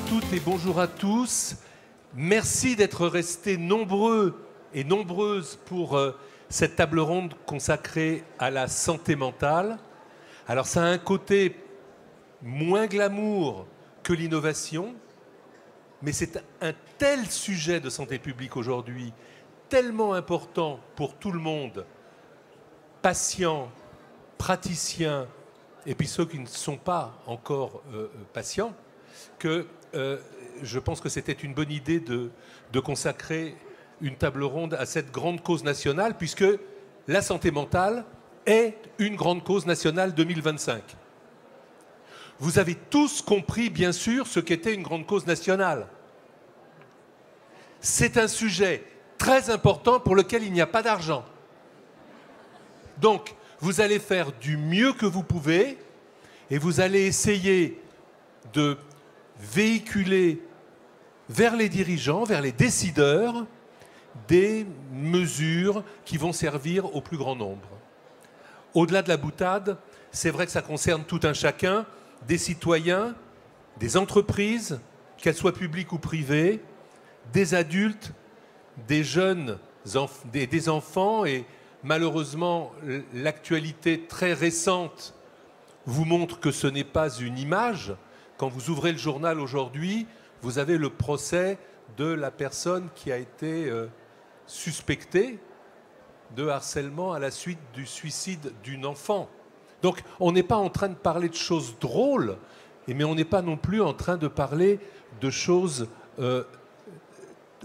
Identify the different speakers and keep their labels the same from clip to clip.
Speaker 1: toutes et bonjour à tous. Merci d'être restés nombreux et nombreuses pour cette table ronde consacrée à la santé mentale. Alors ça a un côté moins glamour que l'innovation, mais c'est un tel sujet de santé publique aujourd'hui, tellement important pour tout le monde, patients, praticiens, et puis ceux qui ne sont pas encore patients, que je pense que c'était une bonne idée de consacrer une table ronde à cette grande cause nationale, puisque la santé mentale est une grande cause nationale 2025. Vous avez tous compris, bien sûr, ce qu'était une grande cause nationale. C'est un sujet très important pour lequel il n'y a pas d'argent. Donc, vous allez faire du mieux que vous pouvez et vous allez essayer de véhiculer vers les dirigeants, vers les décideurs, des mesures qui vont servir au plus grand nombre. Au-delà de la boutade, c'est vrai que ça concerne tout un chacun, des citoyens, des entreprises, qu'elles soient publiques ou privées, des adultes, des jeunes, des enfants, et malheureusement, l'actualité très récente vous montre que ce n'est pas une image. Quand vous ouvrez le journal aujourd'hui, vous avez le procès de la personne qui a été suspectée de harcèlement à la suite du suicide d'une enfant. Donc on n'est pas en train de parler de choses drôles, mais on n'est pas non plus en train de parler de choses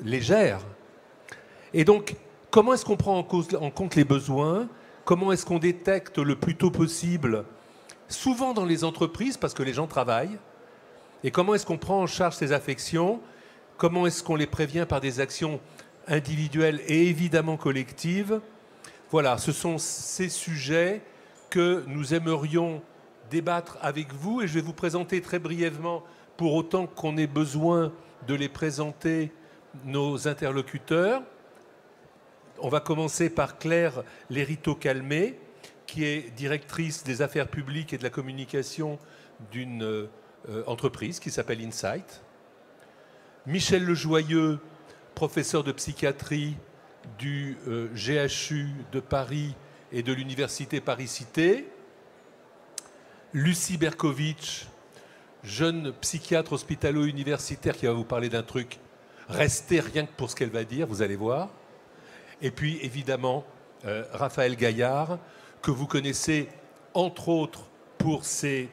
Speaker 1: légères. Et donc, comment est-ce qu'on prend en compte les besoins? Comment est-ce qu'on détecte le plus tôt possible, souvent dans les entreprises, parce que les gens travaillent? Et comment est-ce qu'on prend en charge ces affections? Comment est-ce qu'on les prévient par des actions individuelles et évidemment collectives? Voilà, ce sont ces sujets que nous aimerions débattre avec vous. Et je vais vous présenter très brièvement, pour autant qu'on ait besoin de les présenter, nos interlocuteurs. On va commencer par Claire Lériteau-Calmé, qui est directrice des affaires publiques et de la communication d'une entreprise qui s'appelle Insight. Michel Lejoyeux, professeur de psychiatrie du GHU de Paris et de l'Université Paris-Cité. Lucie Berkovitch, jeune psychiatre hospitalo-universitaire qui va vous parler d'un truc. Restez rien que pour ce qu'elle va dire, vous allez voir. Et puis, évidemment, Raphaël Gaillard, que vous connaissez, entre autres, pour ses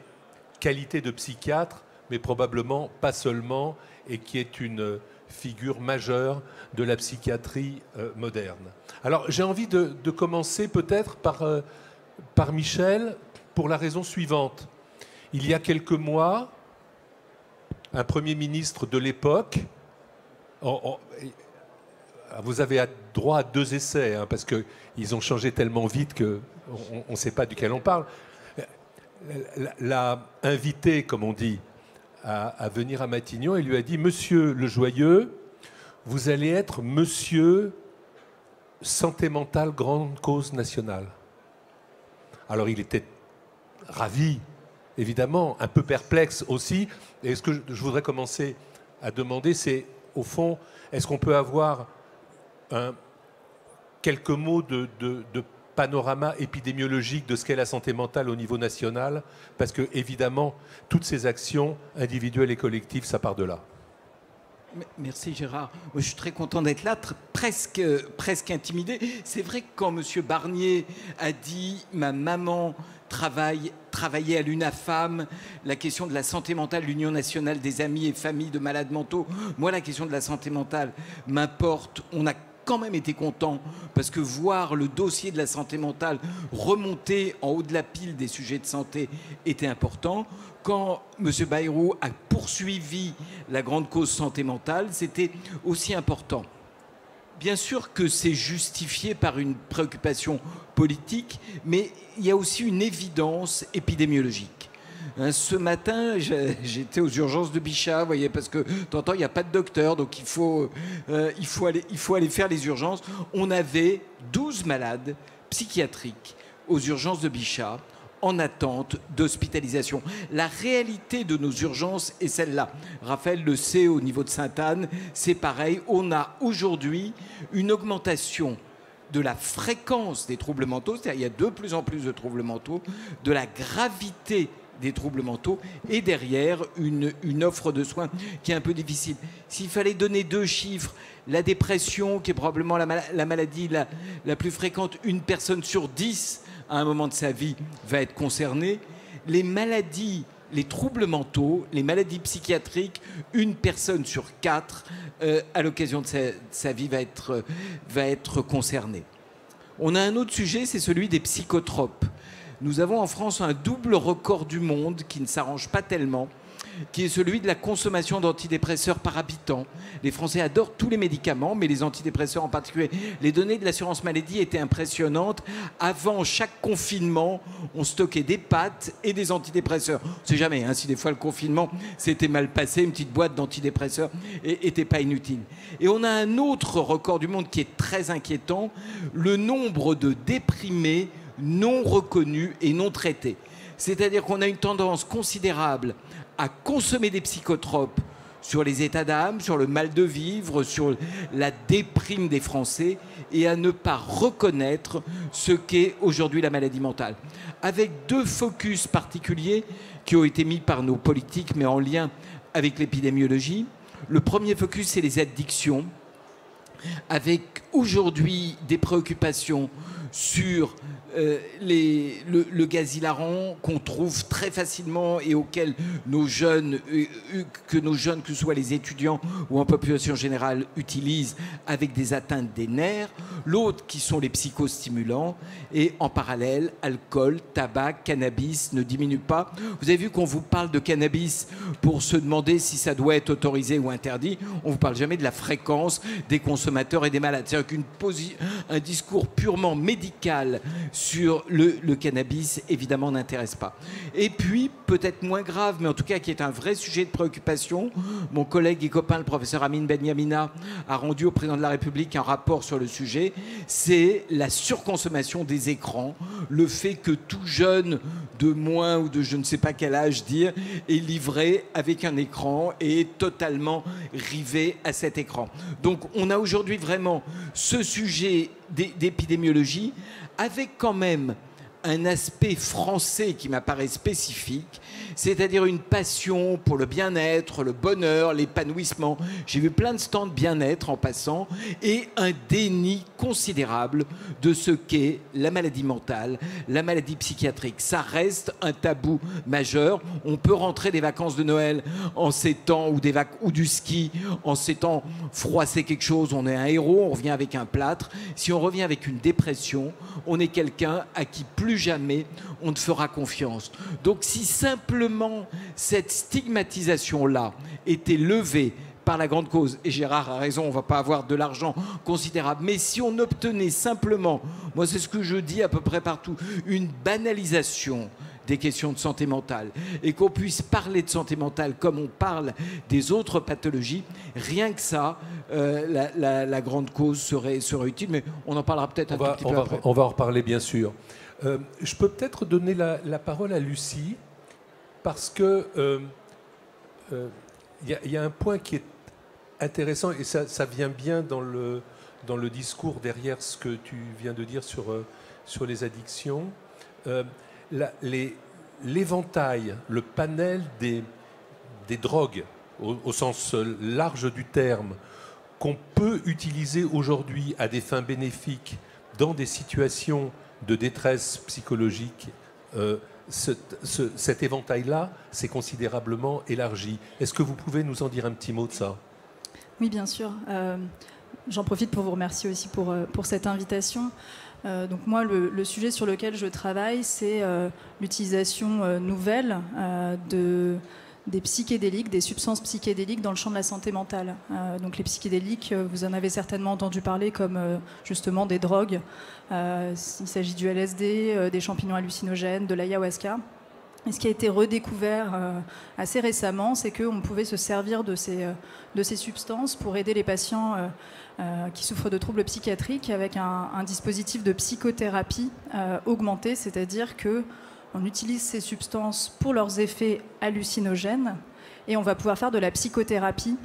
Speaker 1: qualités de psychiatre, mais probablement pas seulement, et qui est une figure majeure de la psychiatrie moderne. Alors, j'ai envie de commencer peut-être par Michel, pour la raison suivante. Il y a quelques mois, un Premier ministre de l'époque... Vous avez droit à 2 essais, hein, parce qu'ils ont changé tellement vite qu'on ne sait pas duquel on parle. L'a invité, comme on dit, à venir à Matignon et lui a dit « Monsieur Lejoyeux, vous allez être Monsieur Santé mentale, grande cause nationale. » Alors il était ravi, évidemment, un peu perplexe aussi. Et ce que je voudrais commencer à demander, c'est, au fond, est-ce qu'on peut avoir quelques mots de panorama épidémiologique de ce qu'est la santé mentale au niveau national, parce que, évidemment, toutes ces actions individuelles et collectives, ça part de là.
Speaker 2: Merci Gérard. Moi, je suis très content d'être là, presque intimidé. C'est vrai que quand M. Barnier a dit « ma maman travaillait à l'UNAFAM », la question de la santé mentale, l'Union nationale des amis et familles de malades mentaux, moi la question de la santé mentale m'importe. On a quand même été content parce que voir le dossier de la santé mentale remonter en haut de la pile des sujets de santé était important. Quand M. Bayrou a poursuivi la grande cause santé mentale, c'était aussi important. Bien sûr que c'est justifié par une préoccupation politique, mais il y a aussi une évidence épidémiologique. Ce matin, j'étais aux urgences de Bichat, vous voyez, parce que t'entends, il n'y a pas de docteur, donc il faut aller faire les urgences. On avait 12 malades psychiatriques aux urgences de Bichat en attente d'hospitalisation. La réalité de nos urgences est celle-là. Raphaël le sait, au niveau de Sainte-Anne, c'est pareil. On a aujourd'hui une augmentation de la fréquence des troubles mentaux, c'est-à-dire il y a de plus en plus de troubles mentaux, de la gravité des troubles mentaux, et derrière une offre de soins qui est un peu difficile. S'il fallait donner 2 chiffres, la dépression, qui est probablement la maladie la plus fréquente, 1 personne sur 10 à un moment de sa vie va être concernée. Les maladies, les troubles mentaux, les maladies psychiatriques, 1 personne sur 4 à l'occasion de sa vie va être concernée. On a un autre sujet, c'est celui des psychotropes. Nous avons en France un double record du monde qui ne s'arrange pas tellement, qui est celui de la consommation d'antidépresseurs par habitant. Les Français adorent tous les médicaments, mais les antidépresseurs en particulier. Les données de l'assurance maladie étaient impressionnantes. Avant chaque confinement, on stockait des pâtes et des antidépresseurs. On ne sait jamais hein, si des fois le confinement s'était mal passé, une petite boîte d'antidépresseurs n'était pas inutile. Et on a un autre record du monde qui est très inquiétant, le nombre de déprimés non reconnus et non traités. C'est-à-dire qu'on a une tendance considérable à consommer des psychotropes sur les états d'âme, sur le mal de vivre, sur la déprime des Français, et à ne pas reconnaître ce qu'est aujourd'hui la maladie mentale. Avec 2 focus particuliers qui ont été mis par nos politiques, mais en lien avec l'épidémiologie. Le premier focus, c'est les addictions, avec aujourd'hui des préoccupations sur le gaz hilarant qu'on trouve très facilement et auquel nos jeunes, que ce soit les étudiants ou en population générale, utilisent avec des atteintes des nerfs. L'autre qui sont les psychostimulants. Et en parallèle, alcool, tabac, cannabis ne diminuent pas. Vous avez vu qu'on vous parle de cannabis pour se demander si ça doit être autorisé ou interdit. On ne vous parle jamais de la fréquence des consommateurs et des malades. C'est-à-dire qu'un discours purement médical sur le cannabis, évidemment, n'intéresse pas. Et puis, peut-être moins grave, mais en tout cas qui est un vrai sujet de préoccupation, mon collègue et copain, le professeur Amin Benyamina, a rendu au président de la République un rapport sur le sujet, c'est la surconsommation des écrans, le fait que tout jeune de moins ou de je ne sais pas quel âge dire, est livré avec un écran et est totalement rivé à cet écran. Donc on a aujourd'hui vraiment ce sujet d'épidémiologie avec quand même un aspect français qui m'apparaît spécifique, c'est-à-dire une passion pour le bien-être, le bonheur, l'épanouissement. J'ai vu plein de stands de bien-être en passant et un déni considérable de ce qu'est la maladie mentale, la maladie psychiatrique. Ça reste un tabou majeur. On peut rentrer des vacances de Noël en ces temps ou du ski en ces temps froisser quelque chose. On est un héros, on revient avec un plâtre. Si on revient avec une dépression, on est quelqu'un à qui plus jamais on ne fera confiance. Donc si simplement cette stigmatisation-là était levée par la grande cause, et Gérard a raison, on ne va pas avoir de l'argent considérable, mais si on obtenait simplement, moi c'est ce que je dis à peu près partout, une banalisation des questions de santé mentale, et qu'on puisse parler de santé mentale comme on parle des autres pathologies, rien que ça, la grande cause serait utile, mais on en parlera peut-être un tout petit peu après.
Speaker 1: On va en reparler bien sûr. Je peux peut-être donner la parole à Lucie, parce que y a un point qui est intéressant, et ça vient bien dans le discours derrière ce que tu viens de dire sur les addictions. L'éventail, le panel des drogues, au sens large du terme, qu'on peut utiliser aujourd'hui à des fins bénéfiques dans des situations de détresse psychologique, cet éventail-là s'est considérablement élargi. Est-ce que vous pouvez nous en dire un petit mot de ça ?
Speaker 3: Oui, bien sûr. J'en profite pour vous remercier aussi pour cette invitation. Donc moi, le sujet sur lequel je travaille, c'est l'utilisation nouvelle des psychédéliques, des substances psychédéliques dans le champ de la santé mentale. Donc les psychédéliques, vous en avez certainement entendu parler comme justement des drogues. Il s'agit du LSD, des champignons hallucinogènes, de l'ayahuasca. Et ce qui a été redécouvert assez récemment, c'est qu'on pouvait se servir de ces substances pour aider les patients qui souffrent de troubles psychiatriques avec un dispositif de psychothérapie augmenté, c'est-à-dire que on utilise ces substances pour leurs effets hallucinogènes et on va pouvoir faire de la psychothérapie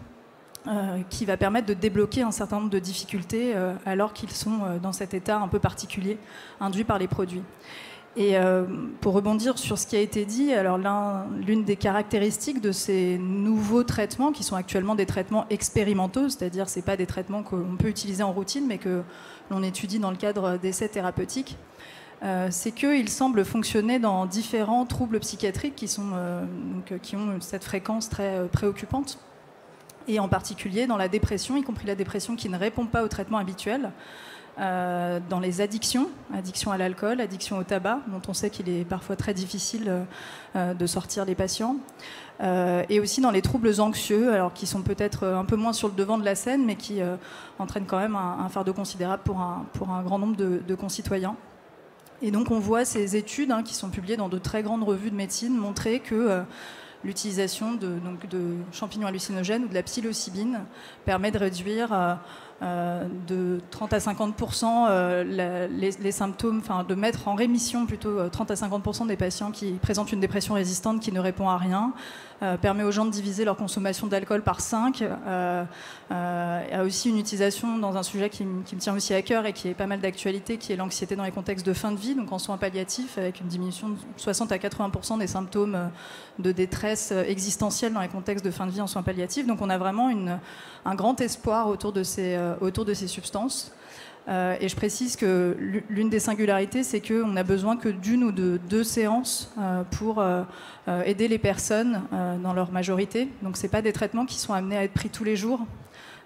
Speaker 3: qui va permettre de débloquer un certain nombre de difficultés alors qu'ils sont dans cet état un peu particulier induit par les produits. Et pour rebondir sur ce qui a été dit, alors l'une des caractéristiques de ces nouveaux traitements, qui sont actuellement des traitements expérimentaux, c'est-à-dire ce n'est pas des traitements qu'on peut utiliser en routine, mais que l'on étudie dans le cadre d'essais thérapeutiques, c'est qu'ils semblent fonctionner dans différents troubles psychiatriques qui ont cette fréquence très préoccupante, et en particulier dans la dépression, y compris la dépression qui ne répond pas au traitement habituel. Dans les addictions à l'alcool, addiction au tabac, dont on sait qu'il est parfois très difficile de sortir les patients, et aussi dans les troubles anxieux, alors qui sont peut-être un peu moins sur le devant de la scène, mais qui entraînent quand même un fardeau considérable pour un grand nombre de concitoyens. Et donc on voit ces études qui sont publiées dans de très grandes revues de médecine montrer que l'utilisation de champignons hallucinogènes ou de la psilocybine permet de réduire de 30 à 50% les symptômes, enfin de mettre en rémission plutôt 30 à 50% des patients qui présentent une dépression résistante qui ne répond à rien, permet aux gens de diviser leur consommation d'alcool par 5, a aussi une utilisation dans un sujet qui me tient aussi à cœur et qui est pas mal d'actualité, qui est l'anxiété dans les contextes de fin de vie, donc en soins palliatifs, avec une diminution de 60 à 80% des symptômes de détresse existentielle dans les contextes de fin de vie en soins palliatifs. Donc on a vraiment un grand espoir autour de ces substances. Et je précise que l'une des singularités, c'est qu'on n'a besoin que d'une ou de 2 séances pour aider les personnes dans leur majorité. Donc ce n'est pas des traitements qui sont amenés à être pris tous les jours,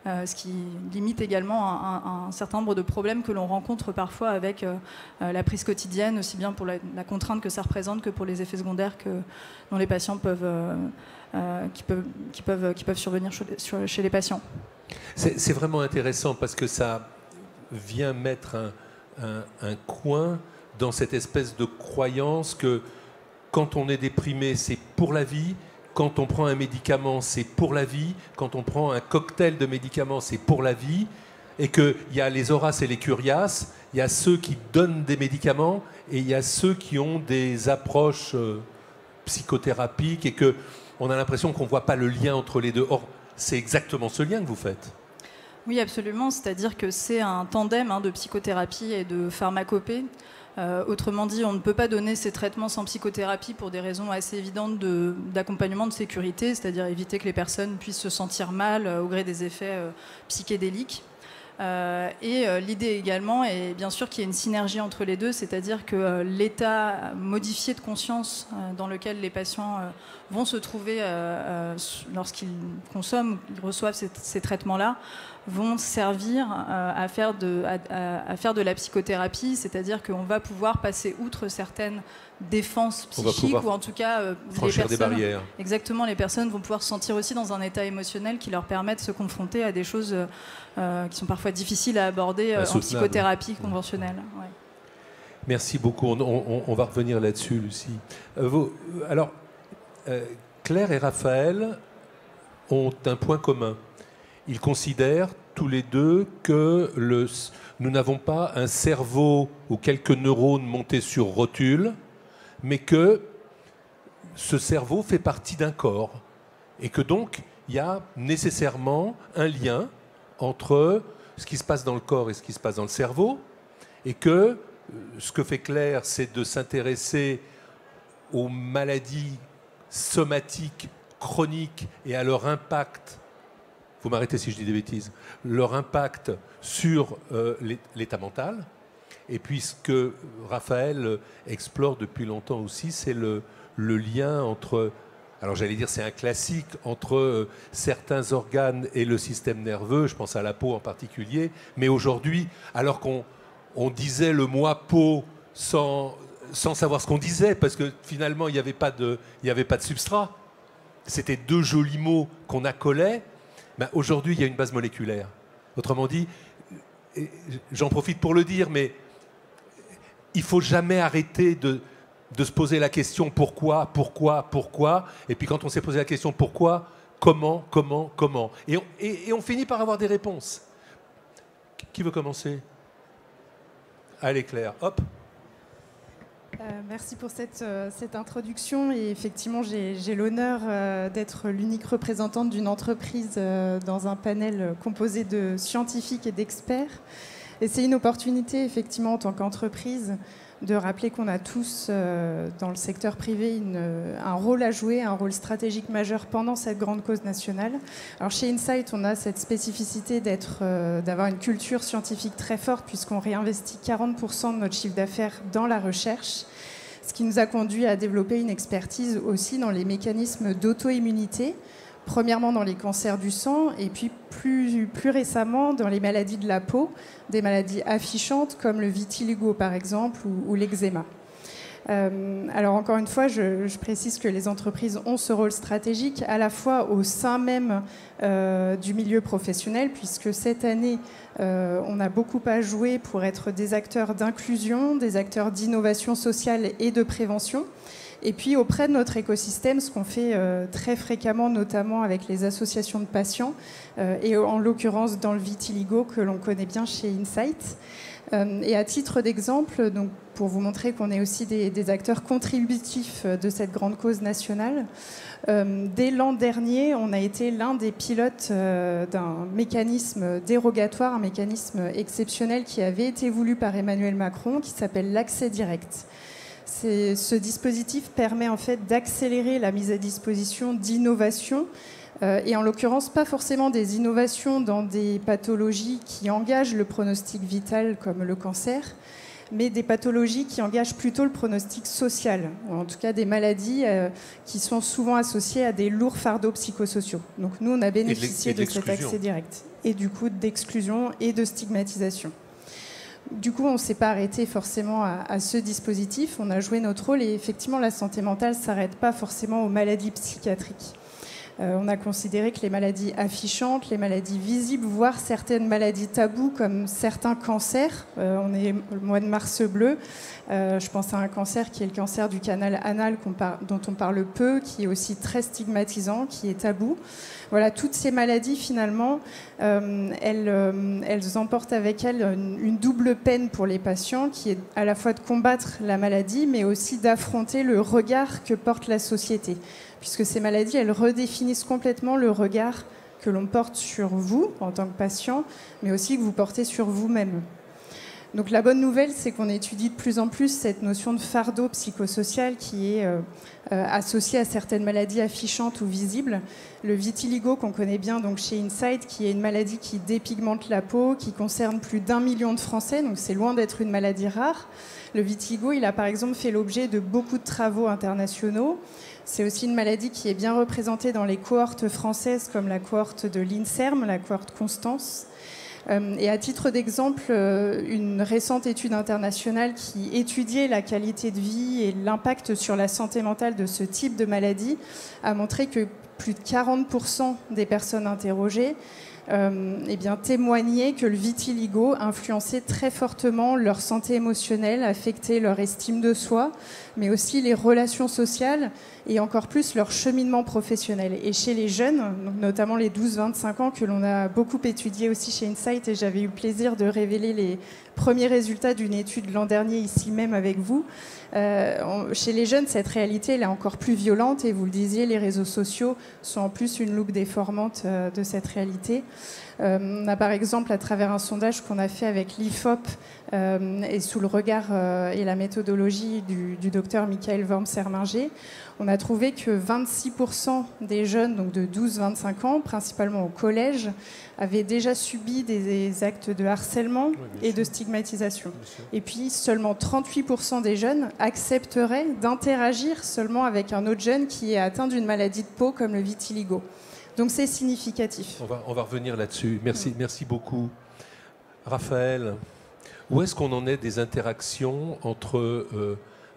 Speaker 3: ce qui limite également un certain nombre de problèmes que l'on rencontre parfois avec la prise quotidienne, aussi bien pour la contrainte que ça représente que pour les effets secondaires dont les patients qui peuvent survenir chez les patients.
Speaker 1: C'est vraiment intéressant parce que ça vient mettre un coin dans cette espèce de croyance que quand on est déprimé, c'est pour la vie, quand on prend un médicament, c'est pour la vie, quand on prend un cocktail de médicaments, c'est pour la vie, et qu'il y a les Horace et les Curiace, il y a ceux qui donnent des médicaments et il y a ceux qui ont des approches psychothérapiques et qu'on a l'impression qu'on ne voit pas le lien entre les deux. Or, c'est exactement ce lien que vous faites.
Speaker 3: Oui, absolument. C'est-à-dire que c'est un tandem de psychothérapie et de pharmacopée. Autrement dit, on ne peut pas donner ces traitements sans psychothérapie pour des raisons assez évidentes d'accompagnement de sécurité, c'est-à-dire éviter que les personnes puissent se sentir mal au gré des effets psychédéliques. L'idée également est bien sûr qu'il y ait une synergie entre les deux, c'est-à-dire que l'état modifié de conscience dans lequel les patients vont se trouver lorsqu'ils consomment ou qu'ils reçoivent ces traitements-là vont servir à faire de la psychothérapie, c'est-à-dire qu'on va pouvoir passer outre certaines défenses psychiques ou en tout cas
Speaker 1: franchir des barrières.
Speaker 3: Exactement, les personnes vont pouvoir se sentir aussi dans un état émotionnel qui leur permet de se confronter à des choses qui sont parfois difficiles à aborder en psychothérapie conventionnelle. Ouais.
Speaker 1: Merci beaucoup. On va revenir là-dessus, Lucie. Claire et Raphaël ont un point commun. Ils considèrent tous les deux que nous n'avons pas un cerveau ou quelques neurones montés sur rotule, mais que ce cerveau fait partie d'un corps et que donc il y a nécessairement un lien entre ce qui se passe dans le corps et ce qui se passe dans le cerveau, et que ce que fait Claire, c'est de s'intéresser aux maladies somatiques, chroniques et à leur impact, vous m'arrêtez si je dis des bêtises, leur impact sur l'état mental. Et puis ce que Raphaël explore depuis longtemps aussi, c'est le lien entre, alors j'allais dire c'est un classique, entre certains organes et le système nerveux, je pense à la peau en particulier, mais aujourd'hui, alors qu'on disait le mot peau sans savoir ce qu'on disait, parce que finalement il n'y avait pas de substrat, c'était 2 jolis mots qu'on accolait. Ben, aujourd'hui, il y a une base moléculaire. Autrement dit, j'en profite pour le dire, mais il ne faut jamais arrêter de se poser la question pourquoi. Et puis quand on s'est posé la question pourquoi, comment. Et on finit par avoir des réponses. Qui veut commencer ? Allez, Claire, hop.
Speaker 4: Merci pour cette introduction. Et effectivement, j'ai l'honneur d'être l'unique représentante d'une entreprise dans un panel composé de scientifiques et d'experts. Et c'est une opportunité, effectivement, en tant qu'entreprise, de rappeler qu'on a tous, dans le secteur privé, un rôle à jouer, un rôle stratégique majeur pendant cette grande cause nationale. Alors chez Insight, on a cette spécificité d'avoir une culture scientifique très forte, puisqu'on réinvestit 40% de notre chiffre d'affaires dans la recherche, ce qui nous a conduit à développer une expertise aussi dans les mécanismes d'auto-immunité, premièrement dans les cancers du sang, et puis plus récemment dans les maladies de la peau, des maladies affichantes comme le vitiligo par exemple ou l'eczéma. Alors encore une fois, je précise que les entreprises ont ce rôle stratégique à la fois au sein même du milieu professionnel, puisque cette année, on a beaucoup à jouer pour être des acteurs d'inclusion, des acteurs d'innovation sociale et de prévention. Et puis auprès de notre écosystème, ce qu'on fait très fréquemment, notamment avec les associations de patients, et en l'occurrence dans le vitiligo que l'on connaît bien chez Insight. Et à titre d'exemple, donc pour vous montrer qu'on est aussi des acteurs contributifs de cette grande cause nationale, dès l'an dernier, on a été l'un des pilotes d'un mécanisme dérogatoire, un mécanisme exceptionnel qui avait été voulu par Emmanuel Macron, qui s'appelle l'accès direct. Ce dispositif permet en fait d'accélérer la mise à disposition d'innovations, et en l'occurrence pas forcément des innovations dans des pathologies qui engagent le pronostic vital comme le cancer, mais des pathologies qui engagent plutôt le pronostic social, ou en tout cas des maladies qui sont souvent associées à des lourds fardeaux psychosociaux. Donc nous, on a bénéficié de cet accès direct, et du coup d'exclusion et de stigmatisation. Du coup, on ne s'est pas arrêté forcément à ce dispositif, on a joué notre rôle, et effectivement, la santé mentale ne s'arrête pas forcément aux maladies psychiatriques. On a considéré que les maladies affichantes, les maladies visibles, voire certaines maladies taboues comme certains cancers, on est le mois de mars bleu, je pense à un cancer qui est le cancer du canal anal dont on parle peu, qui est aussi très stigmatisant, qui est tabou. Voilà, toutes ces maladies finalement, elles emportent avec elles une double peine pour les patients, qui est à la fois de combattre la maladie, mais aussi d'affronter le regard que porte la société. Puisque ces maladies, elles redéfinissent complètement le regard que l'on porte sur vous en tant que patient, mais aussi que vous portez sur vous-même. Donc la bonne nouvelle, c'est qu'on étudie de plus en plus cette notion de fardeau psychosocial qui est associée à certaines maladies affichantes ou visibles. Le vitiligo, qu'on connaît bien donc chez Insight, qui est une maladie qui dépigmente la peau, qui concerne plus d'1 million de Français, donc c'est loin d'être une maladie rare. Le vitiligo, il a par exemple fait l'objet de beaucoup de travaux internationaux. C'est aussi une maladie qui est bien représentée dans les cohortes françaises, comme la cohorte de l'INSERM, la cohorte Constance. Et à titre d'exemple, une récente étude internationale qui étudiait la qualité de vie et l'impact sur la santé mentale de ce type de maladie a montré que plus de 40% des personnes interrogées témoignaient que le vitiligo influençait très fortement leur santé émotionnelle, affectait leur estime de soi, mais aussi les relations sociales et encore plus leur cheminement professionnel. Et chez les jeunes, notamment les 12-25 ans, que l'on a beaucoup étudié aussi chez Insight, et j'avais eu le plaisir de révéler les premiers résultats d'une étude l'an dernier ici même avec vous, chez les jeunes, cette réalité elle est encore plus violente, et vous le disiez, les réseaux sociaux sont en plus une loupe déformante de cette réalité. On a par exemple, à travers un sondage qu'on a fait avec l'IFOP et sous le regard et la méthodologie du docteur Michael Worm-Serminger, on a trouvé que 26% des jeunes, donc de 12-25 ans, principalement au collège, avaient déjà subi des actes de harcèlement et de stigmatisation. Et puis seulement 38% des jeunes accepteraient d'interagir seulement avec un autre jeune qui est atteint d'une maladie de peau comme le vitiligo. Donc c'est significatif.
Speaker 1: On va revenir là-dessus. Merci beaucoup. Raphaël, où est-ce qu'on en est des interactions entre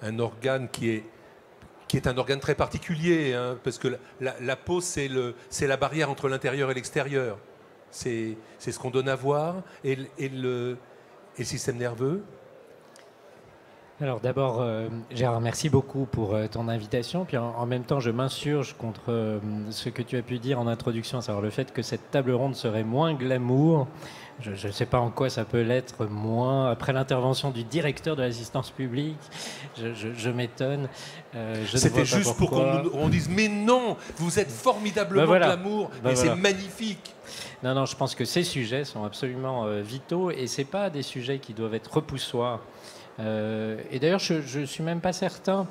Speaker 1: un organe qui est un organe très particulier, hein, parce que la peau, c'est la barrière entre l'intérieur et l'extérieur. C'est ce qu'on donne à voir. Et le système nerveux ?
Speaker 5: Alors d'abord, Gérard, merci beaucoup pour ton invitation. Puis en même temps, je m'insurge contre ce que tu as pu dire en introduction, à savoir le fait que cette table ronde serait moins glamour. Je ne sais pas en quoi ça peut l'être moins. Après l'intervention du directeur de l'assistance publique, je m'étonne.
Speaker 1: C'était juste pour qu'on dise mais non, vous êtes formidablement glamour et c'est magnifique.
Speaker 5: Non, je pense que ces sujets sont absolument vitaux et ce n'est pas des sujets qui doivent être repoussoirs. Et d'ailleurs, je ne suis même pas certain.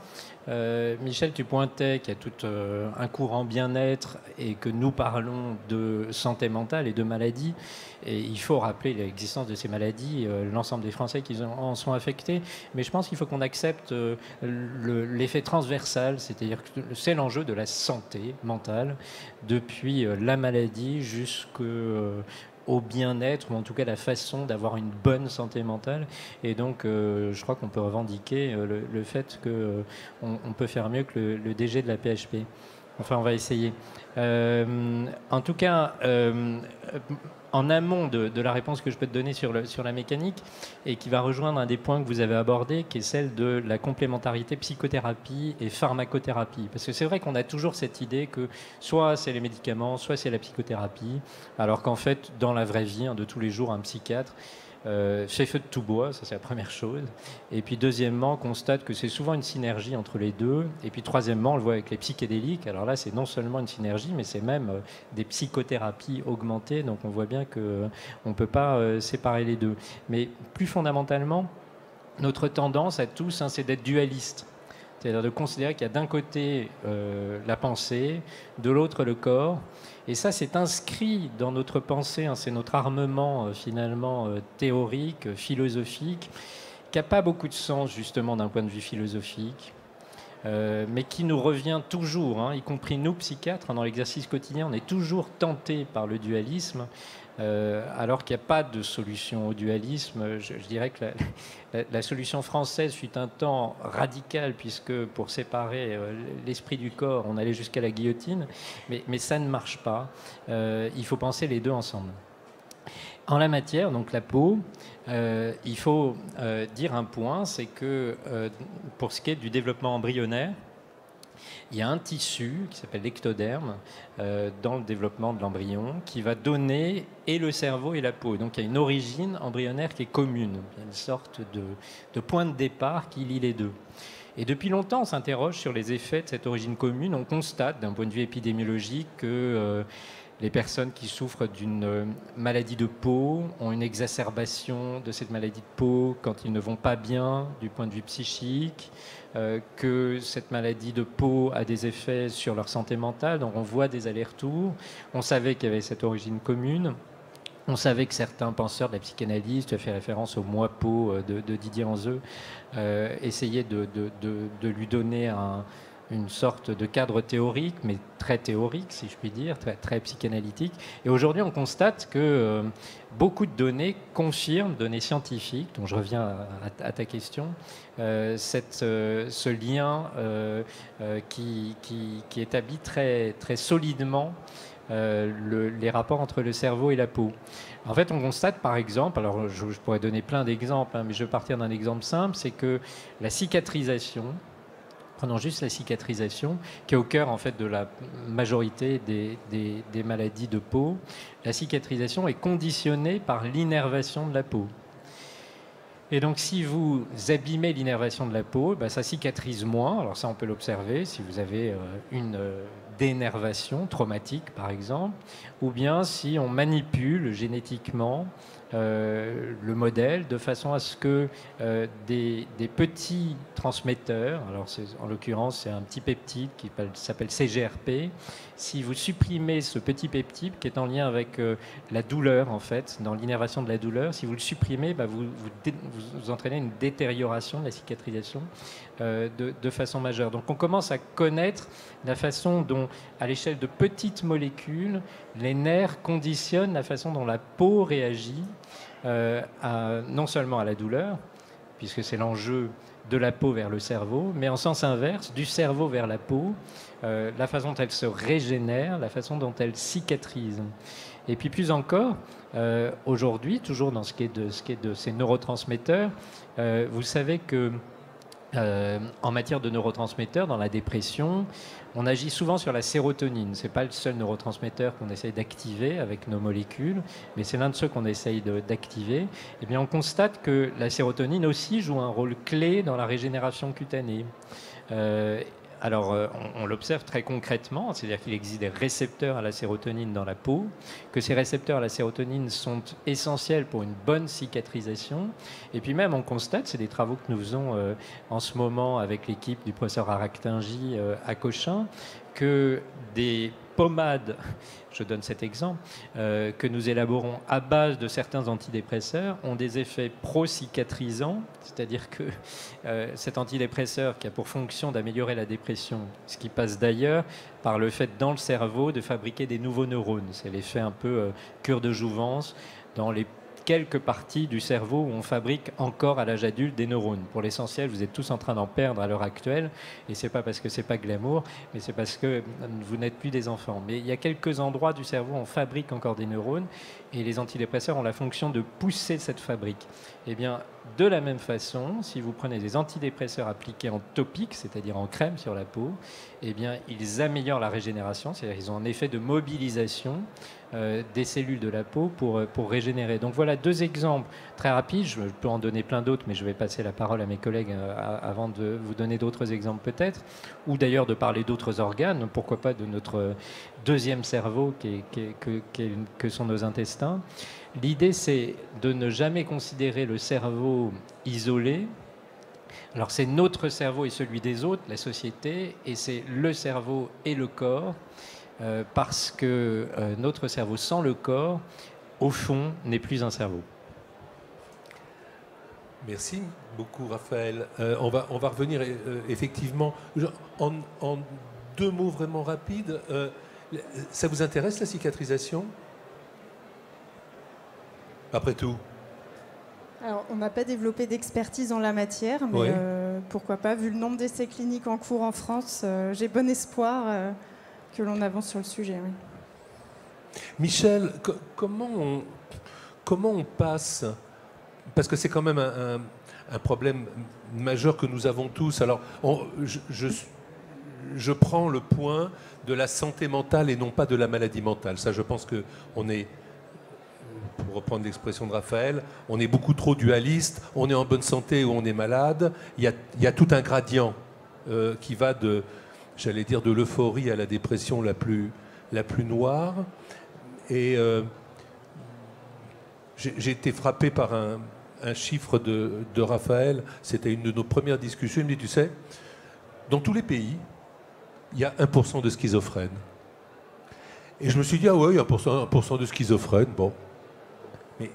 Speaker 5: Michel, tu pointais qu'il y a tout un courant bien-être et que nous parlons de santé mentale et de maladies. Et il faut rappeler l'existence de ces maladies, l'ensemble des Français qui en sont affectés. Mais je pense qu'il faut qu'on accepte l'effet transversal, c'est-à-dire que c'est l'enjeu de la santé mentale, depuis la maladie jusqu'au bien-être, ou en tout cas la façon d'avoir une bonne santé mentale. Et donc, je crois qu'on peut revendiquer le fait qu'on peut faire mieux que le DG de la PHP. Enfin, on va essayer. En tout cas, en amont de la réponse que je peux te donner sur la mécanique, et qui va rejoindre un des points que vous avez abordé, qui est celle de la complémentarité psychothérapie et pharmacothérapie. Parce que c'est vrai qu'on a toujours cette idée que soit c'est les médicaments, soit c'est la psychothérapie, alors qu'en fait, dans la vraie vie, de tous les jours, un psychiatre fait feu de tout bois, ça c'est la première chose. Et puis deuxièmement, on constate que c'est souvent une synergie entre les deux. Et puis troisièmement, on le voit avec les psychédéliques. Alors là, c'est non seulement une synergie, mais c'est même des psychothérapies augmentées. Donc on voit bien qu'on ne peut pas séparer les deux. Mais plus fondamentalement, notre tendance à tous, c'est d'être dualiste. C'est-à-dire de considérer qu'il y a d'un côté la pensée, de l'autre le corps. Et ça, c'est inscrit dans notre pensée, c'est notre armement finalement théorique, philosophique, qui n'a pas beaucoup de sens justement d'un point de vue philosophique, mais qui nous revient toujours, y compris nous psychiatres, dans l'exercice quotidien, on est toujours tentés par le dualisme, alors qu'il n'y a pas de solution au dualisme. Je dirais que la solution française fut un temps radicale, puisque pour séparer l'esprit du corps, on allait jusqu'à la guillotine, mais ça ne marche pas. Il faut penser les deux ensemble. En la matière, donc la peau, il faut dire un point, c'est que pour ce qui est du développement embryonnaire, il y a un tissu qui s'appelle l'ectoderme dans le développement de l'embryon qui va donner et le cerveau et la peau. Donc il y a une origine embryonnaire qui est commune. Il y a une sorte de point de départ qui lie les deux. Et depuis longtemps, on s'interroge sur les effets de cette origine commune. On constate d'un point de vue épidémiologique que les personnes qui souffrent d'une maladie de peau ont une exacerbation de cette maladie de peau quand ils ne vont pas bien du point de vue psychique, que cette maladie de peau a des effets sur leur santé mentale. Donc on voit des allers-retours. On savait qu'il y avait cette origine commune. On savait que certains penseurs de la psychanalyse, tu as fait référence au moi peau de Didier Anzeux, essayaient de lui donner une sorte de cadre théorique, mais très théorique, si je puis dire, très psychanalytique. Et aujourd'hui, on constate que beaucoup de données confirment, données scientifiques, dont je reviens à ta question, ce lien qui établit très, très solidement les rapports entre le cerveau et la peau. En fait, on constate par exemple, alors je pourrais donner plein d'exemples, mais je vais partir d'un exemple simple, c'est que la cicatrisation, prenons juste la cicatrisation, qui est au cœur en fait de la majorité des maladies de peau, la cicatrisation est conditionnée par l'innervation de la peau. Et donc, si vous abîmez l'innervation de la peau, ça cicatrise moins. Alors ça, on peut l'observer si vous avez une dénervation traumatique, par exemple, ou bien si on manipule génétiquement le modèle de façon à ce que des petits transmetteurs, alors en l'occurrence c'est un petit peptide qui s'appelle CGRP, si vous supprimez ce petit peptide qui est en lien avec la douleur en fait, dans l'innervation de la douleur, si vous le supprimez, vous entraînez une détérioration de la cicatrisation de façon majeure. Donc on commence à connaître la façon dont, à l'échelle de petites molécules, les nerfs conditionnent la façon dont la peau réagit non seulement à la douleur, puisque c'est l'enjeu de la peau vers le cerveau, mais en sens inverse, du cerveau vers la peau, la façon dont elle se régénère, la façon dont elle cicatrise. Et puis plus encore, aujourd'hui, toujours dans ce qui est de ces neurotransmetteurs, vous savez que En matière de neurotransmetteurs, dans la dépression, on agit souvent sur la sérotonine. Ce n'est pas le seul neurotransmetteur qu'on essaye d'activer avec nos molécules, mais c'est l'un de ceux qu'on essaye d'activer. Eh bien, on constate que la sérotonine aussi joue un rôle clé dans la régénération cutanée. Alors, on l'observe très concrètement, c'est-à-dire qu'il existe des récepteurs à la sérotonine dans la peau, que ces récepteurs à la sérotonine sont essentiels pour une bonne cicatrisation. Et puis même, on constate, c'est des travaux que nous faisons en ce moment avec l'équipe du professeur Araktingi à Cochin, que des pommades, je donne cet exemple, que nous élaborons à base de certains antidépresseurs ont des effets pro-cicatrisants, c'est-à-dire que cet antidépresseur qui a pour fonction d'améliorer la dépression, ce qui passe d'ailleurs par le fait dans le cerveau de fabriquer des nouveaux neurones. C'est l'effet un peu cure de jouvence dans les quelques parties du cerveau où on fabrique encore à l'âge adulte des neurones. Pour l'essentiel, vous êtes tous en train d'en perdre à l'heure actuelle, et c'est pas parce que c'est pas glamour, mais c'est parce que vous n'êtes plus des enfants. Mais il y a quelques endroits du cerveau où on fabrique encore des neurones, et les antidépresseurs ont la fonction de pousser cette fabrique. Eh bien, de la même façon, si vous prenez des antidépresseurs appliqués en topique, c'est-à-dire en crème sur la peau, eh bien, ils améliorent la régénération, c'est-à-dire qu'ils ont un effet de mobilisation des cellules de la peau pour régénérer. Donc voilà deux exemples très rapides. Je peux en donner plein d'autres, mais je vais passer la parole à mes collègues avant de vous donner d'autres exemples peut-être, ou d'ailleurs de parler d'autres organes, pourquoi pas de notre deuxième cerveau que sont nos intestins. L'idée, c'est de ne jamais considérer le cerveau isolé. Alors c'est notre cerveau et celui des autres, la société, et c'est le cerveau et le corps, parce que notre cerveau sans le corps, au fond, n'est plus un cerveau.
Speaker 1: Merci beaucoup, Raphaël. On va revenir effectivement en deux mots vraiment rapides. Ça vous intéresse, la cicatrisation ? Après tout.
Speaker 4: Alors, on n'a pas développé d'expertise en la matière, mais
Speaker 1: oui.
Speaker 4: Pourquoi pas, vu le nombre d'essais cliniques en cours en France, j'ai bon espoir que l'on avance sur le sujet. Oui.
Speaker 1: Michel, comment on passe, parce que c'est quand même un problème majeur que nous avons tous. Alors, je prends le point de la santé mentale et non pas de la maladie mentale. Ça, je pense qu'on est, pour reprendre l'expression de Raphaël, on est beaucoup trop dualiste. On est en bonne santé ou on est malade. Il y a tout un gradient qui va de, j'allais dire, de l'euphorie à la dépression la plus noire. Et j'ai été frappé par un chiffre de Raphaël. C'était une de nos premières discussions. Il me dit, tu sais, dans tous les pays, il y a 1% de schizophrènes. Et je me suis dit, ah ouais, il y a 1% de schizophrènes. Bon. Mais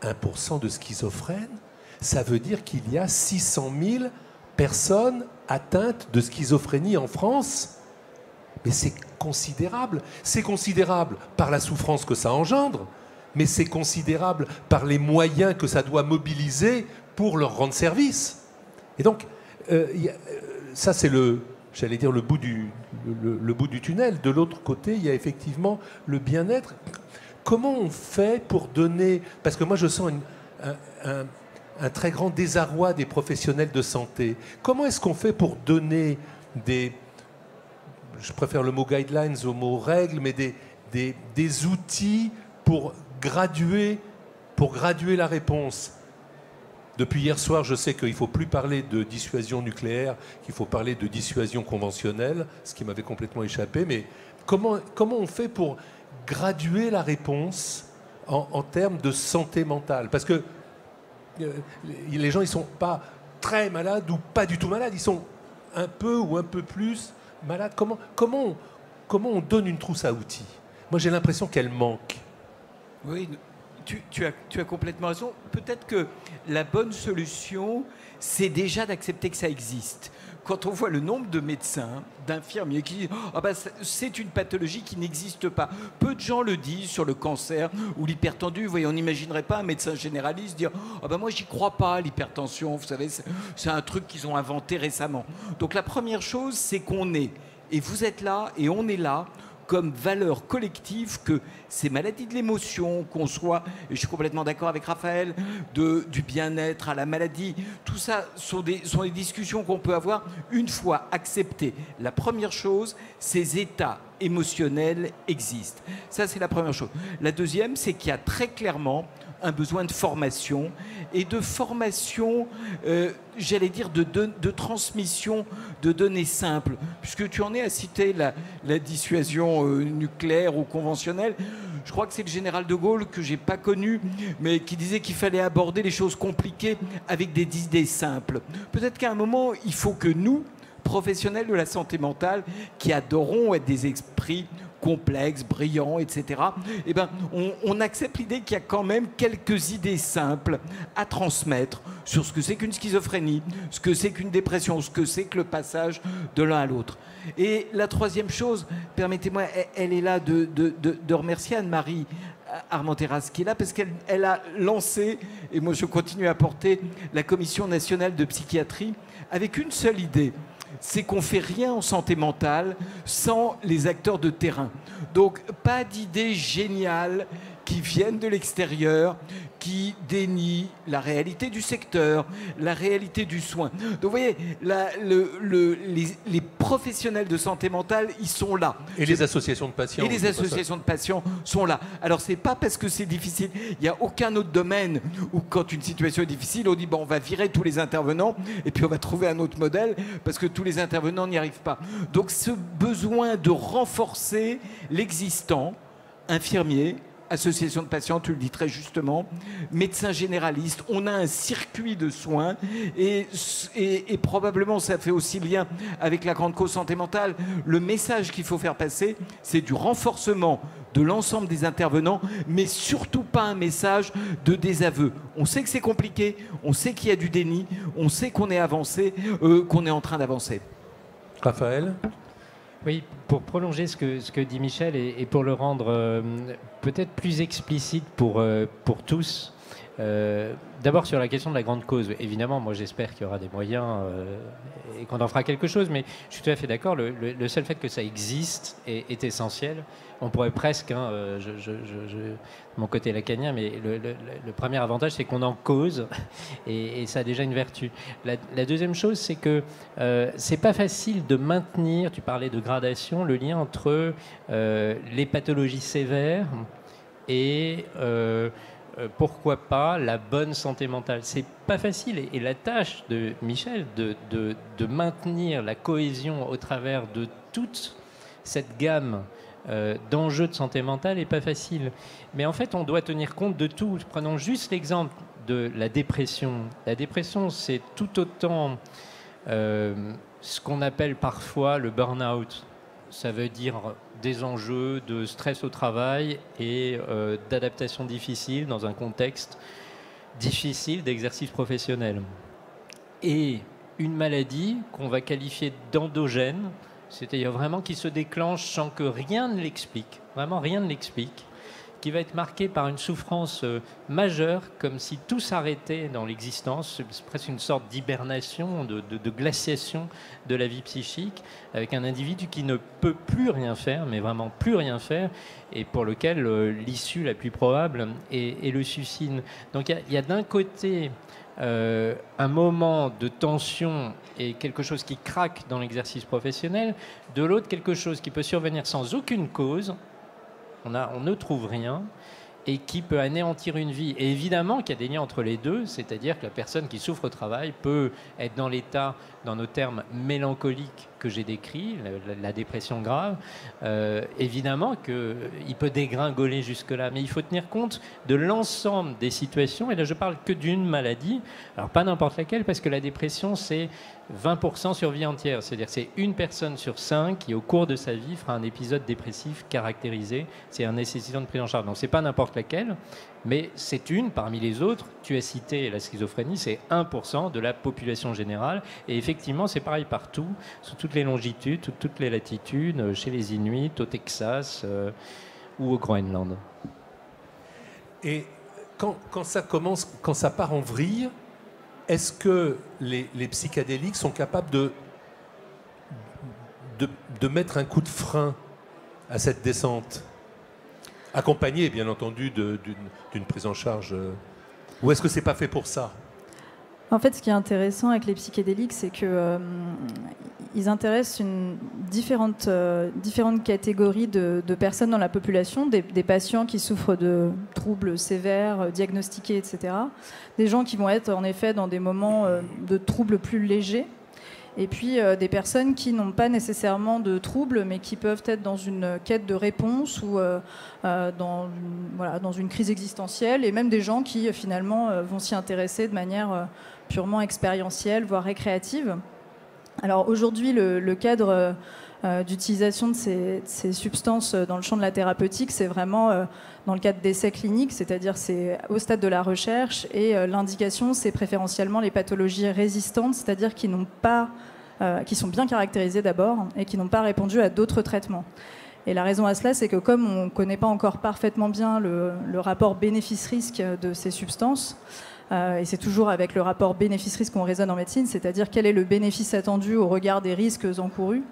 Speaker 1: 1% de schizophrènes, ça veut dire qu'il y a 600 000 personnes atteintes de schizophrénie en France. Mais c'est considérable. C'est considérable par la souffrance que ça engendre, mais c'est considérable par les moyens que ça doit mobiliser pour leur rendre service. Et donc, ça c'est j'allais dire le bout du tunnel. De l'autre côté, il y a effectivement le bien-être. Comment on fait pour donner... Parce que moi, je sens un très grand désarroi des professionnels de santé. Comment est-ce qu'on fait pour donner des... Je préfère le mot guidelines au mot règles, mais des outils pour graduer la réponse. Depuis hier soir, je sais qu'il ne faut plus parler de dissuasion nucléaire, qu'il faut parler de dissuasion conventionnelle, ce qui m'avait complètement échappé. Mais comment on fait pour graduer la réponse en termes de santé mentale? Parce que les gens, ils ne sont pas très malades ou pas du tout malades. Ils sont un peu ou un peu plus malades. Comment on donne une trousse à outils? Moi, j'ai l'impression qu'elle manque.
Speaker 2: Oui, tu as complètement raison. Peut-être que la bonne solution, c'est déjà d'accepter que ça existe. Quand on voit le nombre de médecins, d'infirmiers qui disent « Ah ben, c'est une pathologie qui n'existe pas ». Peu de gens le disent sur le cancer ou l'hypertendu. Vous voyez, on n'imaginerait pas un médecin généraliste dire « Ah ben moi, j'y crois pas, l'hypertension. Vous savez, c'est un truc qu'ils ont inventé récemment ». Donc la première chose, c'est qu'on est. Et vous êtes là et on est là comme valeur collective que ces maladies de l'émotion, qu'on soit, et je suis complètement d'accord avec Raphaël, du bien-être à la maladie, tout ça sont des discussions qu'on peut avoir une fois acceptées. La première chose, ces états émotionnels existent. Ça, c'est la première chose. La deuxième, c'est qu'il y a très clairement un besoin de formation, et de formation, j'allais dire, de transmission de données simples. Puisque tu en es à citer la dissuasion nucléaire ou conventionnelle, je crois que c'est le général de Gaulle, que je n'ai pas connu, mais qui disait qu'il fallait aborder les choses compliquées avec des idées simples. Peut-être qu'à un moment, il faut que nous, professionnels de la santé mentale, qui adorons être des esprits complexes, brillants, etc., eh ben, on accepte l'idée qu'il y a quand même quelques idées simples à transmettre sur ce que c'est qu'une schizophrénie, ce que c'est qu'une dépression, ce que c'est que le passage de l'un à l'autre. Et la troisième chose, permettez-moi, elle est là de remercier Anne-Marie Armenteras qui est là, parce qu'elle a lancé, et moi je continue à porter, la Commission nationale de psychiatrie avec une seule idée: c'est qu'on ne fait rien en santé mentale sans les acteurs de terrain. Donc, pas d'idées géniales qui viennent de l'extérieur, qui dénient la réalité du secteur, la réalité du soin. Donc, vous voyez, les professionnels de santé mentale, ils sont là.
Speaker 1: Et les associations de patients.
Speaker 2: Et les associations de patients sont là. Alors, c'est pas parce que c'est difficile. Il n'y a aucun autre domaine où, quand une situation est difficile, on dit, bon, on va virer tous les intervenants et puis on va trouver un autre modèle parce que tous les intervenants n'y arrivent pas. Donc, ce besoin de renforcer l'existant, infirmiers, association de patients, tu le dis très justement, médecins généralistes, on a un circuit de soins et probablement ça fait aussi lien avec la grande cause santé mentale. Le message qu'il faut faire passer, c'est du renforcement de l'ensemble des intervenants, mais surtout pas un message de désaveu. On sait que c'est compliqué, on sait qu'il y a du déni, on sait qu'on est avancé, qu'on est en train d'avancer.
Speaker 1: Raphaël ?
Speaker 5: Oui, pour prolonger ce que dit Michel et pour le rendre peut-être plus explicite pour tous, d'abord sur la question de la grande cause. Évidemment, moi j'espère qu'il y aura des moyens et qu'on en fera quelque chose, mais je suis tout à fait d'accord, le seul fait que ça existe est essentiel. On pourrait presque, mon côté lacanien, mais le premier avantage, c'est qu'on en cause, et ça a déjà une vertu. La deuxième chose, c'est que c'est pas facile de maintenir, tu parlais de gradation, le lien entre les pathologies sévères et pourquoi pas la bonne santé mentale. C'est pas facile, et la tâche de Michel de maintenir la cohésion au travers de toute cette gamme d'enjeux de santé mentale n'est pas facile. Mais en fait, on doit tenir compte de tout. Prenons juste l'exemple de la dépression. La dépression, c'est tout autant ce qu'on appelle parfois le burn-out. Ça veut dire des enjeux de stress au travail et d'adaptation difficile dans un contexte difficile d'exercice professionnel. Et une maladie qu'on va qualifier d'endogène, c'est-à-dire vraiment qui se déclenche sans que rien ne l'explique, vraiment rien ne l'explique, qui va être marquée par une souffrance majeure, comme si tout s'arrêtait dans l'existence, c'est presque une sorte d'hibernation, de glaciation de la vie psychique, avec un individu qui ne peut plus rien faire, mais vraiment plus rien faire, et pour lequel l'issue la plus probable est le suicide. Donc il y a d'un côté un moment de tension et quelque chose qui craque dans l'exercice professionnel, de l'autre quelque chose qui peut survenir sans aucune cause, on ne trouve rien, et qui peut anéantir une vie. Et évidemment qu'il y a des liens entre les deux, c'est-à-dire que la personne qui souffre au travail peut être dans l'état, dans nos termes mélancoliques que j'ai décrits, la dépression grave. Évidemment qu'il peut dégringoler jusque-là, mais il faut tenir compte de l'ensemble des situations. Et là, je parle que d'une maladie, alors pas n'importe laquelle, parce que la dépression, c'est 20% sur vie entière. C'est-à-dire que c'est une personne sur 5 qui, au cours de sa vie, fera un épisode dépressif caractérisé. C'est un nécessitant de prise en charge. Donc, c'est pas n'importe laquelle, mais c'est une parmi les autres. Tu as cité la schizophrénie, c'est 1% de la population générale. Et effectivement, c'est pareil partout, sous toutes les longitudes, toutes les latitudes, chez les Inuits, au Texas ou au Groenland.
Speaker 1: Et quand ça commence, quand ça part en vrille, est-ce que les psychédéliques sont capables de mettre un coup de frein à cette descente, accompagné bien entendu d'une prise en charge, ou est-ce que c'est pas fait pour ça?
Speaker 3: En fait, ce qui est intéressant avec les psychédéliques, c'est que ils intéressent différentes catégories de personnes dans la population, des patients qui souffrent de troubles sévères, diagnostiqués, etc. Des gens qui vont être en effet dans des moments de troubles plus légers. Et puis des personnes qui n'ont pas nécessairement de troubles, mais qui peuvent être dans une quête de réponse ou dans une crise existentielle. Et même des gens qui finalement vont s'y intéresser de manière purement expérientielle, voire récréative. Alors aujourd'hui, le cadre d'utilisation de ces substances dans le champ de la thérapeutique, c'est vraiment dans le cadre d'essais cliniques, c'est-à-dire c'est au stade de la recherche, et l'indication, c'est préférentiellement les pathologies résistantes, c'est-à-dire qui sont bien caractérisées d'abord et qui n'ont pas répondu à d'autres traitements. Et la raison à cela, c'est que comme on ne connaît pas encore parfaitement bien le rapport bénéfice-risque de ces substances, et c'est toujours avec le rapport bénéfice-risque qu'on raisonne en médecine, c'est-à-dire quel est le bénéfice attendu au regard des risques encourus,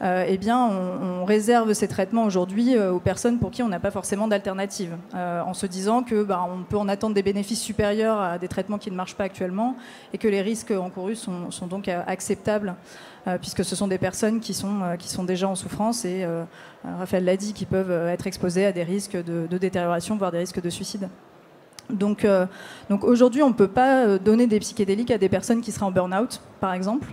Speaker 3: eh bien, on réserve ces traitements aujourd'hui aux personnes pour qui on n'a pas forcément d'alternative, en se disant que on peut en attendre des bénéfices supérieurs à des traitements qui ne marchent pas actuellement et que les risques encourus sont donc acceptables, puisque ce sont des personnes qui sont déjà en souffrance et, Raphaël l'a dit, qui peuvent être exposées à des risques de détérioration, voire des risques de suicide. Donc aujourd'hui, on ne peut pas donner des psychédéliques à des personnes qui seraient en burn-out, par exemple.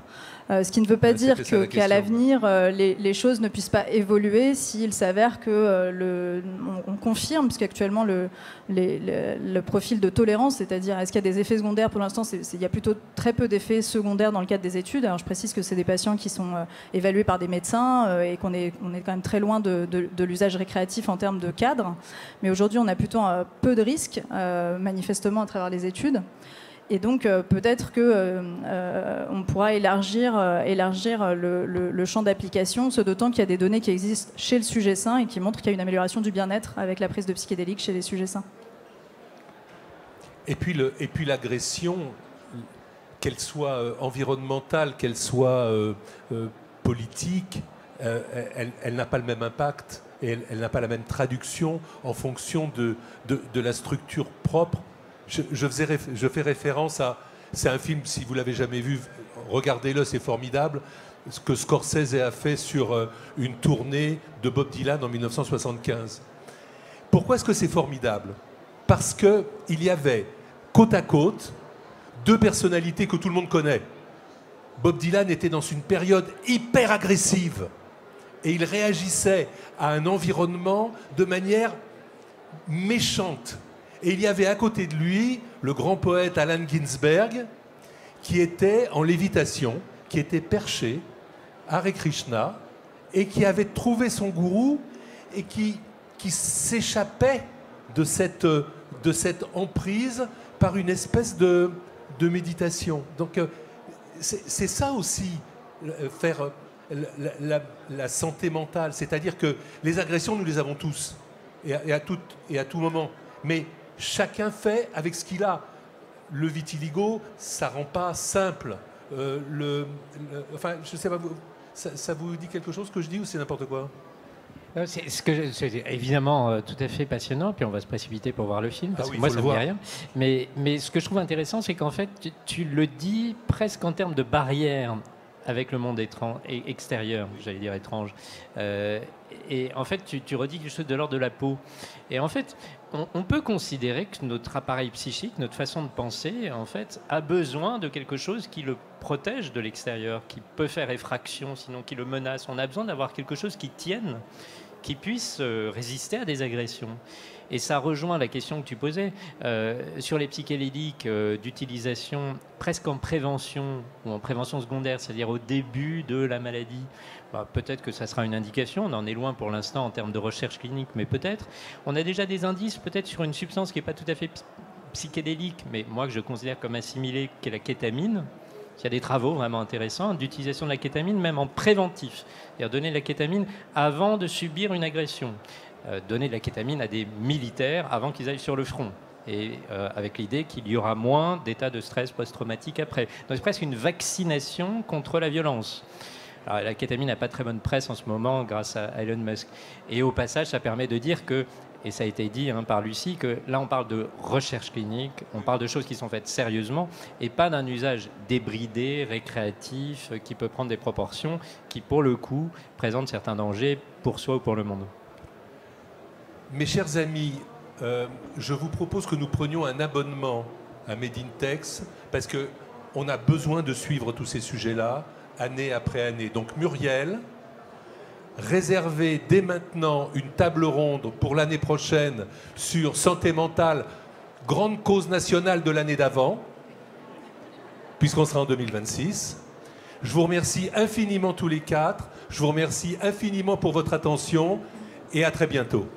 Speaker 3: Ce qui ne veut pas dire qu'à l'avenir, les choses ne puissent pas évoluer s'il s'avère que on confirme, puisqu'actuellement le profil de tolérance, c'est-à-dire est-ce qu'il y a des effets secondaires, pour l'instant, il y a plutôt très peu d'effets secondaires dans le cadre des études. Alors je précise que c'est des patients qui sont évalués par des médecins et qu'on est quand même très loin de l'usage récréatif en termes de cadre. Mais aujourd'hui, on a plutôt peu de risques, manifestement, à travers les études. Et donc peut-être qu'on pourra élargir le champ d'application, ce d'autant qu'il y a des données qui existent chez le sujet sain et qui montrent qu'il y a une amélioration du bien-être avec la prise de psychédéliques chez les sujets sains.
Speaker 1: Et puis l'agression, qu'elle soit environnementale, qu'elle soit politique, elle n'a pas le même impact et elle n'a pas la même traduction en fonction de la structure propre. Je fais référence à... C'est un film, si vous ne l'avez jamais vu, regardez-le, c'est formidable. Ce que Scorsese a fait sur une tournée de Bob Dylan en 1975. Pourquoi est-ce que c'est formidable? Parce qu'il y avait, côte à côte, deux personnalités que tout le monde connaît. Bob Dylan était dans une période hyper agressive. Et il réagissait à un environnement de manière méchante. Et il y avait à côté de lui le grand poète Allen Ginsberg, qui était en lévitation, qui était perché, Hare Krishna, et qui avait trouvé son gourou et qui s'échappait de cette emprise par une espèce de méditation. Donc c'est ça aussi, faire la santé mentale. C'est-à-dire que les agressions, nous les avons tous, et à tout moment. Mais chacun fait avec ce qu'il a. Le vitiligo, ça rend pas simple. Enfin, je sais pas, ça vous dit quelque chose que je dis ou c'est n'importe quoi?
Speaker 5: C'est évidemment tout à fait passionnant, puis on va se précipiter pour voir le film, parce que moi ça me dit rien. Mais ce que je trouve intéressant, c'est qu'en fait, tu le dis presque en termes de barrière avec le monde extérieur, j'allais dire étrange. Et en fait, tu redis quelque chose de l'ordre de la peau. Et en fait, on peut considérer que notre appareil psychique, notre façon de penser, en fait, a besoin de quelque chose qui le protège de l'extérieur, qui peut faire effraction, sinon qui le menace. On a besoin d'avoir quelque chose qui tienne, qui puisse résister à des agressions. Et ça rejoint la question que tu posais sur les psychédéliques d'utilisation presque en prévention ou en prévention secondaire, c'est-à-dire au début de la maladie. Peut-être que ça sera une indication, on en est loin pour l'instant en termes de recherche clinique, mais peut-être. On a déjà des indices peut-être sur une substance qui n'est pas tout à fait psychédélique, mais moi que je considère comme assimilée, qui est la kétamine. Il y a des travaux vraiment intéressants d'utilisation de la kétamine, même en préventif. C'est-à-dire donner de la kétamine avant de subir une agression. Donner de la kétamine à des militaires avant qu'ils aillent sur le front. Et avec l'idée qu'il y aura moins d'états de stress post-traumatique après. Donc c'est presque une vaccination contre la violence. Alors, la kétamine n'a pas très bonne presse en ce moment grâce à Elon Musk. Et au passage, ça permet de dire que, et ça a été dit par Lucie, que là on parle de recherche clinique, on parle de choses qui sont faites sérieusement et pas d'un usage débridé, récréatif, qui peut prendre des proportions qui, pour le coup, présentent certains dangers pour soi ou pour le monde.
Speaker 1: Mes chers amis, je vous propose que nous prenions un abonnement à Made in Tex parce qu'on a besoin de suivre tous ces sujets-là, année après année. Donc Muriel, réservez dès maintenant une table ronde pour l'année prochaine sur santé mentale, grande cause nationale de l'année d'avant, puisqu'on sera en 2026. Je vous remercie infiniment tous les quatre. Je vous remercie infiniment pour votre attention et à très bientôt.